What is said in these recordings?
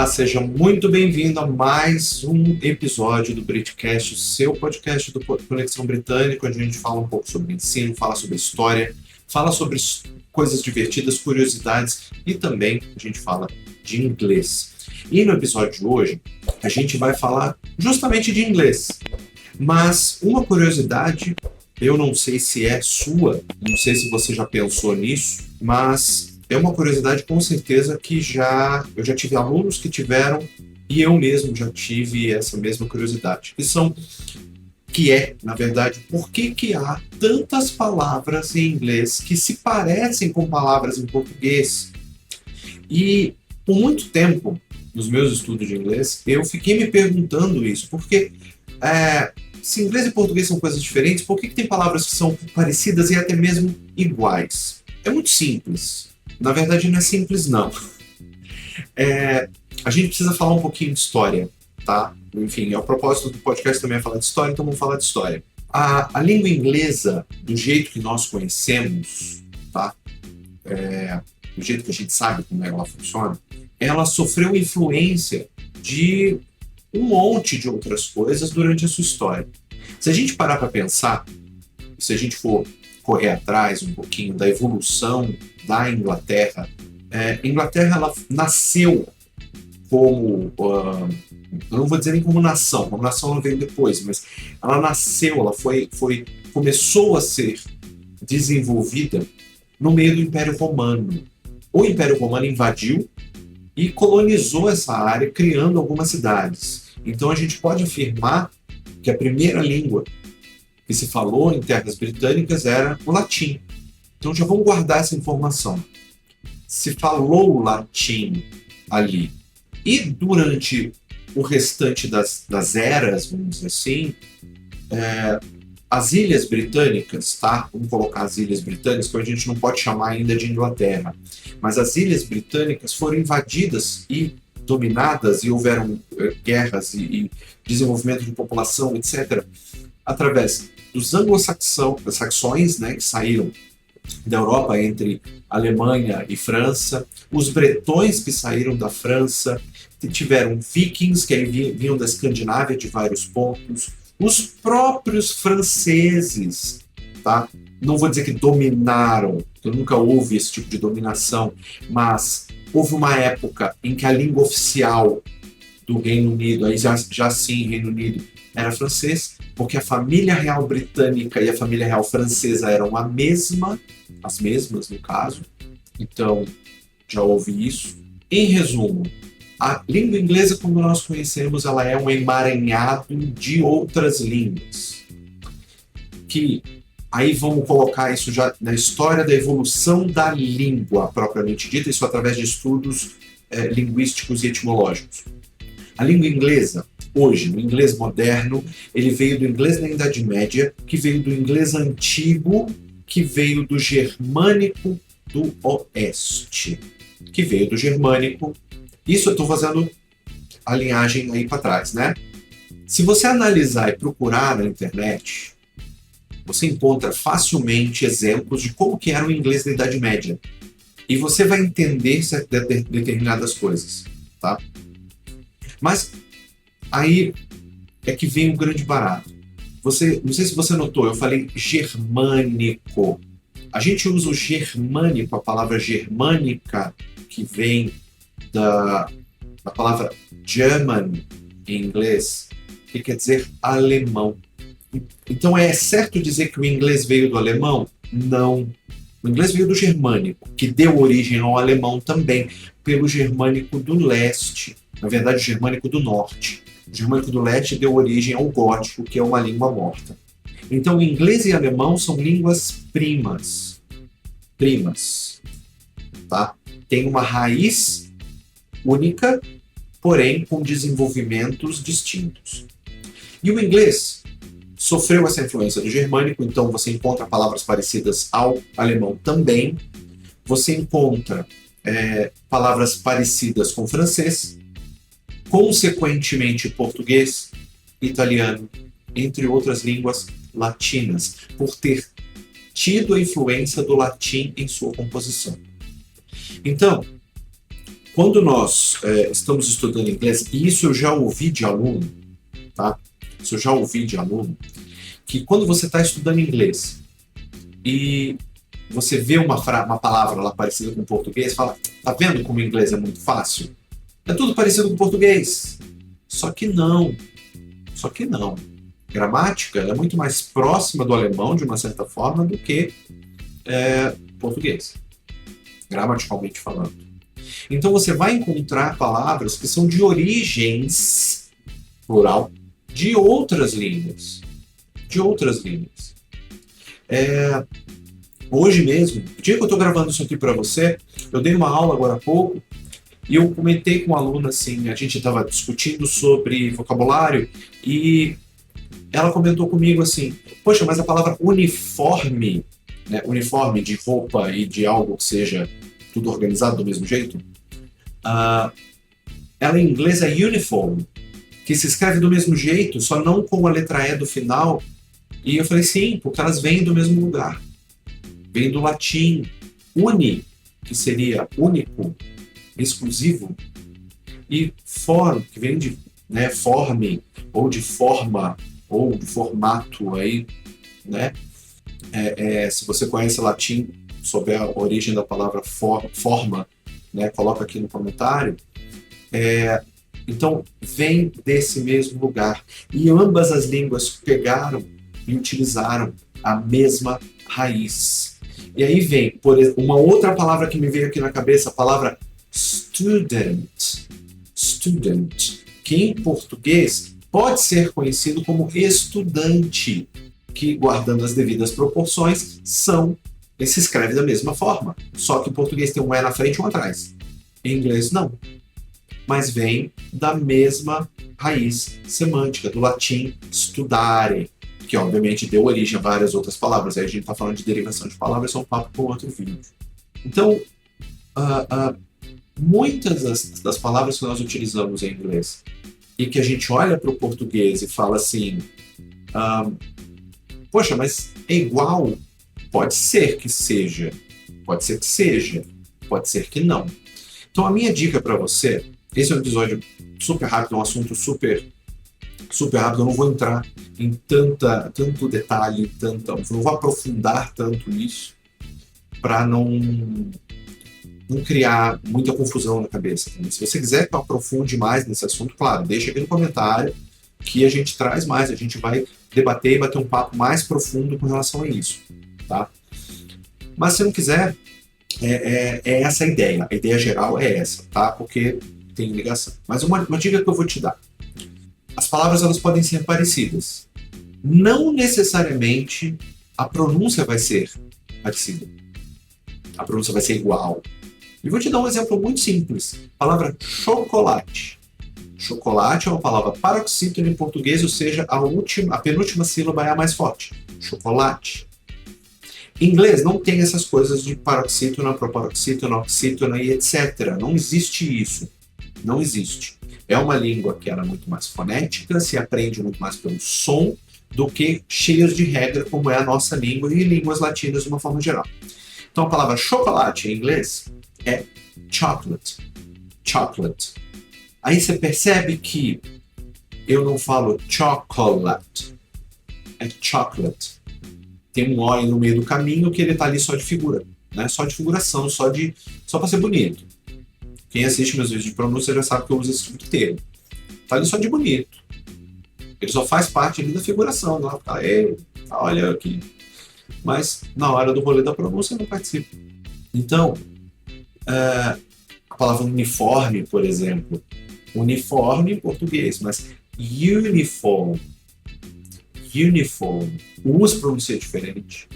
seja muito bem-vindo a mais um episódio do Britcast, o seu podcast do Conexão Britânica, onde a gente fala um pouco sobre ensino, fala sobre história, fala sobre coisas divertidas, curiosidades e também a gente fala de inglês. E no episódio de hoje, a gente vai falar justamente de inglês. Mas uma curiosidade, eu não sei se é sua, não sei se você já pensou nisso, mas é uma curiosidade com certeza que eu já tive alunos que tiveram e eu mesmo já tive essa mesma curiosidade. Na verdade, por que há tantas palavras em inglês que se parecem com palavras em português? E por muito tempo, nos meus estudos de inglês, eu fiquei me perguntando isso, porque se inglês e português são coisas diferentes, por que tem palavras que são parecidas e até mesmo iguais? É muito simples. Na verdade, não é simples, não. A gente precisa falar um pouquinho de história, tá? Enfim, o propósito do podcast também é falar de história, então vamos falar de história. A língua inglesa, do jeito que nós conhecemos, tá? Do jeito que a gente sabe como ela funciona, ela sofreu influência de um monte de outras coisas durante a sua história. Se a gente parar para pensar, se a gente for correr atrás um pouquinho da evolução da Inglaterra, a Inglaterra ela nasceu como, eu não vou dizer nem como nação ela veio depois, mas ela nasceu, começou a ser desenvolvida no meio do Império Romano. O Império Romano invadiu e colonizou essa área, criando algumas cidades. Então a gente pode afirmar que a primeira língua que se falou em terras britânicas era o latim. Então já vamos guardar essa informação. Se falou o latim ali. E durante o restante das eras, vamos dizer assim, as Ilhas Britânicas, tá? Vamos colocar as Ilhas Britânicas, que a gente não pode chamar ainda de Inglaterra, mas as Ilhas Britânicas foram invadidas e dominadas, e houveram guerras e desenvolvimento de população, etc., através dos anglo-saxões, né, que saíram da Europa entre Alemanha e França, os bretões que saíram da França, tiveram vikings que vinham da Escandinávia de vários pontos, os próprios franceses, tá? Não vou dizer que dominaram, eu nunca houve esse tipo de dominação, mas houve uma época em que a língua oficial do Reino Unido, aí já sim, Reino Unido, era francês, porque a família real britânica e a família real francesa eram as mesmas no caso, então já houve isso. Em resumo, a língua inglesa, como nós conhecemos, ela é um emaranhado de outras línguas, que aí vamos colocar isso já na história da evolução da língua propriamente dita, isso através de estudos linguísticos e etimológicos. A língua inglesa, hoje, no inglês moderno, ele veio do inglês da Idade Média, que veio do inglês antigo, que veio do germânico do Oeste, que veio do germânico. Isso eu estou fazendo a linhagem aí para trás, né? Se você analisar e procurar na internet, você encontra facilmente exemplos de como que era o inglês da Idade Média. E você vai entender determinadas coisas, tá? Mas aí é que vem o grande barato. Não sei se você notou, eu falei germânico. A gente usa o germânico, a palavra germânica, que vem da palavra German em inglês, que quer dizer alemão. Então é certo dizer que o inglês veio do alemão? Não. O inglês veio do germânico, que deu origem ao alemão também, pelo germânico do leste. Na verdade, o germânico do norte. O germânico do leste deu origem ao gótico, que é uma língua morta. Então, inglês e alemão são línguas primas. Tá? Tem uma raiz única, porém com desenvolvimentos distintos. E o inglês sofreu essa influência do germânico, então você encontra palavras parecidas ao alemão também. Você encontra palavras parecidas com o francês, consequentemente português, italiano, entre outras línguas latinas, por ter tido a influência do latim em sua composição. Então, Quando nós estamos estudando inglês, e isso eu já ouvi de aluno, tá? Isso eu já ouvi de aluno, que quando você está estudando inglês e você vê uma palavra lá parecida com português, fala, tá vendo como o inglês é muito fácil? É tudo parecido com português. Só que não. Só que não. Gramática é muito mais próxima do alemão, de uma certa forma, do que português. Gramaticalmente falando. Então você vai encontrar palavras que são de origens, plural, de outras línguas. De outras línguas. Hoje mesmo, o dia que eu estou gravando isso aqui para você, eu dei uma aula agora há pouco e eu comentei com uma aluna assim, a gente estava discutindo sobre vocabulário e ela comentou comigo assim, poxa, mas a palavra uniforme, né, uniforme de roupa e de algo que seja tudo organizado do mesmo jeito, ela em inglês é uniform, que se escreve do mesmo jeito, só não com a letra E do final. E eu falei, sim, porque elas vêm do mesmo lugar. Vem do latim uni, que seria único, exclusivo, e form, que vem de forme, ou de forma, ou de formato, aí, né? Se você conhece latim, souber a origem da palavra forma, né? Coloca aqui no comentário. Então, vem desse mesmo lugar. E ambas as línguas pegaram e utilizaram a mesma raiz. E aí vem, por exemplo, uma outra palavra que me veio aqui na cabeça, a palavra student. Student, que em português pode ser conhecido como estudante, que, guardando as devidas proporções, se escreve da mesma forma. Só que em português tem um E na frente e um atrás. Em inglês, não. Mas vem da mesma raiz semântica, do latim studare, que obviamente deu origem a várias outras palavras. Aí a gente está falando de derivação de palavras, é um papo para outro vídeo. Então, muitas das palavras que nós utilizamos em inglês e que a gente olha para o português e fala assim, poxa, mas é igual? Pode ser que seja, pode ser que seja, pode ser que não. Então a minha dica para você, esse é um episódio super rápido, um assunto super rápido, eu não vou entrar em tanto detalhe, não vou aprofundar tanto nisso para não criar muita confusão na cabeça. Se você quiser que eu aprofunde mais nesse assunto, claro, deixa aqui no comentário que a gente traz mais, a gente vai debater e bater um papo mais profundo com relação a isso, tá? Mas se não quiser, é essa a ideia geral é essa, tá? Porque tem ligação. Mas uma dica que eu vou te dar. As palavras elas podem ser parecidas. Não necessariamente a pronúncia vai ser parecida. A pronúncia vai ser igual. E vou te dar um exemplo muito simples. A palavra chocolate. Chocolate é uma palavra paroxítona em português, ou seja, a penúltima sílaba é a mais forte. Chocolate. Em inglês não tem essas coisas de paroxítona, proparoxítona, oxítona e etc. Não existe isso. Não existe. É uma língua que era muito mais fonética, se aprende muito mais pelo som do que cheias de regra, como é a nossa língua e línguas latinas de uma forma geral. Então a palavra chocolate em inglês é chocolate. Chocolate. Aí você percebe que eu não falo chocolate, é chocolate. Tem um O aí no meio do caminho que ele está ali só de figura, né? Só de figuração, só para ser bonito. Quem assiste meus vídeos de pronúncia já sabe que eu uso esse tipo de termo. Tá ali só de bonito. Ele só faz parte ali da figuração, né? Olha aqui. Mas na hora do rolê da pronúncia eu não participo. Então, a palavra uniforme, por exemplo. Uniforme em português, mas uniform. Uniform. O uso pronuncia diferente.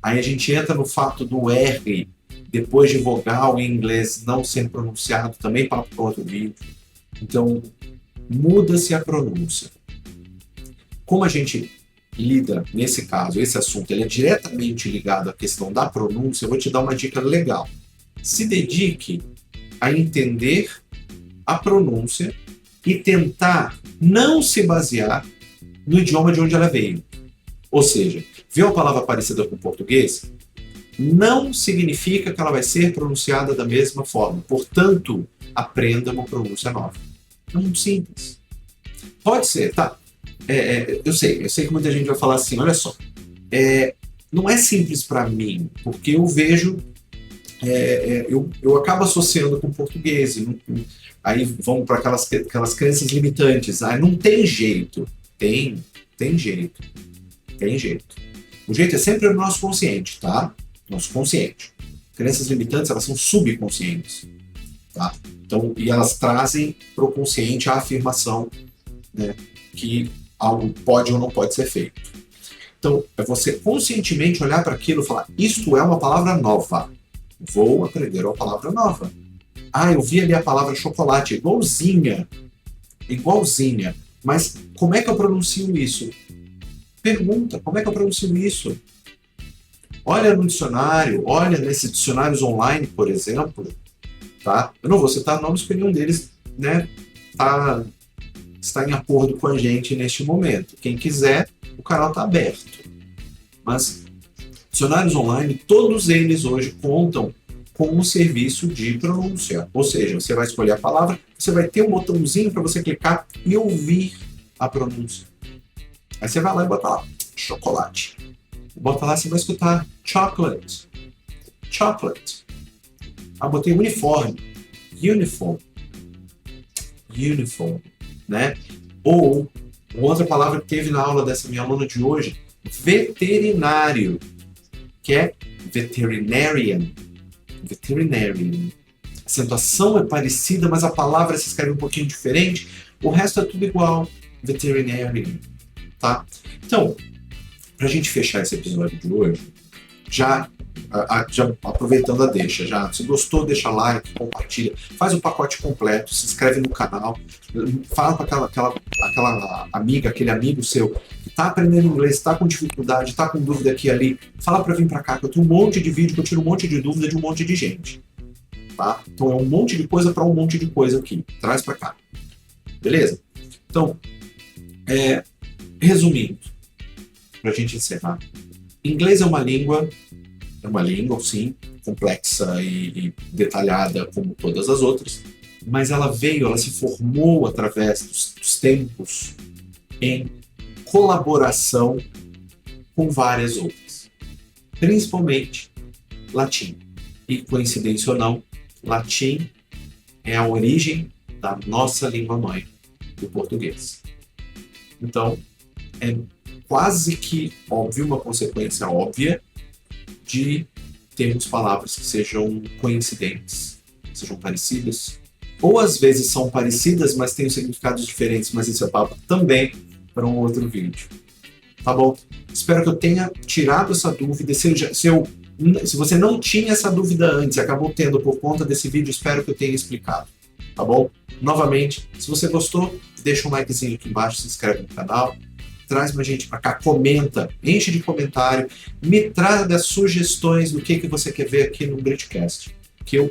Aí a gente entra no fato do R depois de vogal em inglês não sendo pronunciado, também para outro vídeo. Então, muda-se a pronúncia. Como a gente lida, nesse caso, esse assunto, ele é diretamente ligado à questão da pronúncia, eu vou te dar uma dica legal. Se dedique a entender a pronúncia e tentar não se basear no idioma de onde ela veio. Ou seja, ver uma palavra parecida com o português não significa que ela vai ser pronunciada da mesma forma. Portanto, aprenda uma pronúncia nova. É muito simples. Pode ser, tá? Eu sei que muita gente vai falar assim, olha só, não é simples para mim, porque eu vejo, eu acabo associando com português, aí vamos para aquelas crenças limitantes, não tem jeito, tem jeito, tem jeito. O jeito é sempre o nosso consciente, tá? Nosso consciente. Crenças limitantes, elas são subconscientes, tá? Então, e elas trazem para o consciente a afirmação, né, que algo pode ou não pode ser feito. Então, é você conscientemente olhar para aquilo e falar, isto é uma palavra nova. Vou aprender uma palavra nova. Eu vi ali a palavra chocolate, igualzinha. Mas como é que eu pronuncio isso? Pergunta, como é que eu pronuncio isso? Olha no dicionário, olha nesses dicionários online, por exemplo, tá? Eu não vou citar nomes porque nenhum deles, né, está em acordo com a gente neste momento. Quem quiser, o canal está aberto. Mas dicionários online, todos eles hoje contam com um serviço de pronúncia. Ou seja, você vai escolher a palavra, você vai ter um botãozinho para você clicar e ouvir a pronúncia. Aí você vai lá e bota lá, chocolate. Bota lá, você vai escutar chocolate. Chocolate. Botei uniforme. Uniform. Né? Ou, outra palavra que teve na aula dessa minha aluna de hoje, veterinário, que é veterinarian. A acentuação é parecida, mas a palavra se escreve um pouquinho diferente. O resto é tudo igual. Veterinarian, tá? Então, pra gente fechar esse episódio de hoje, já aproveitando a deixa, se gostou, deixa like, compartilha, faz o pacote completo, se inscreve no canal, fala com aquela amiga, aquele amigo seu que está aprendendo inglês, está com dificuldade, está com dúvida aqui e ali, fala para vir para cá, que eu tenho um monte de vídeo, que eu tiro um monte de dúvida de um monte de gente, tá? Então é um monte de coisa para um monte de coisa aqui, traz para cá, beleza? Então, resumindo, para a gente encerrar, inglês é uma língua, sim, complexa e detalhada como todas as outras, mas ela se formou através dos tempos em colaboração com várias outras, principalmente latim. E, coincidência ou não, latim é a origem da nossa língua-mãe, do português. Então, é quase que óbvio, uma consequência óbvia, de termos palavras que sejam coincidentes, que sejam parecidas, ou às vezes são parecidas, mas têm significados diferentes, mas isso é papo também para um outro vídeo. Tá bom? Espero que eu tenha tirado essa dúvida. Se você não tinha essa dúvida antes e acabou tendo por conta desse vídeo, espero que eu tenha explicado. Tá bom? Novamente, se você gostou, deixa um likezinho aqui embaixo, se inscreve no canal, traz mais gente para cá, comenta, enche de comentário, me traga sugestões do que você quer ver aqui no Britcast, que eu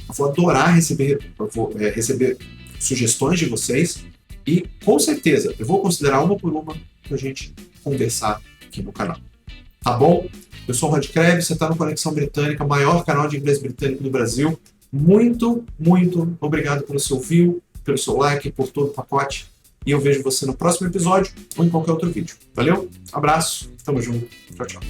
vou adorar receber sugestões de vocês e, com certeza, eu vou considerar uma por uma para a gente conversar aqui no canal. Tá bom? Eu sou o Rod Krebs, você está no Conexão Britânica, maior canal de inglês britânico do Brasil. Muito, muito obrigado pelo seu view, pelo seu like, por todo o pacote. E eu vejo você no próximo episódio ou em qualquer outro vídeo. Valeu? Abraço, tamo junto. Tchau, tchau.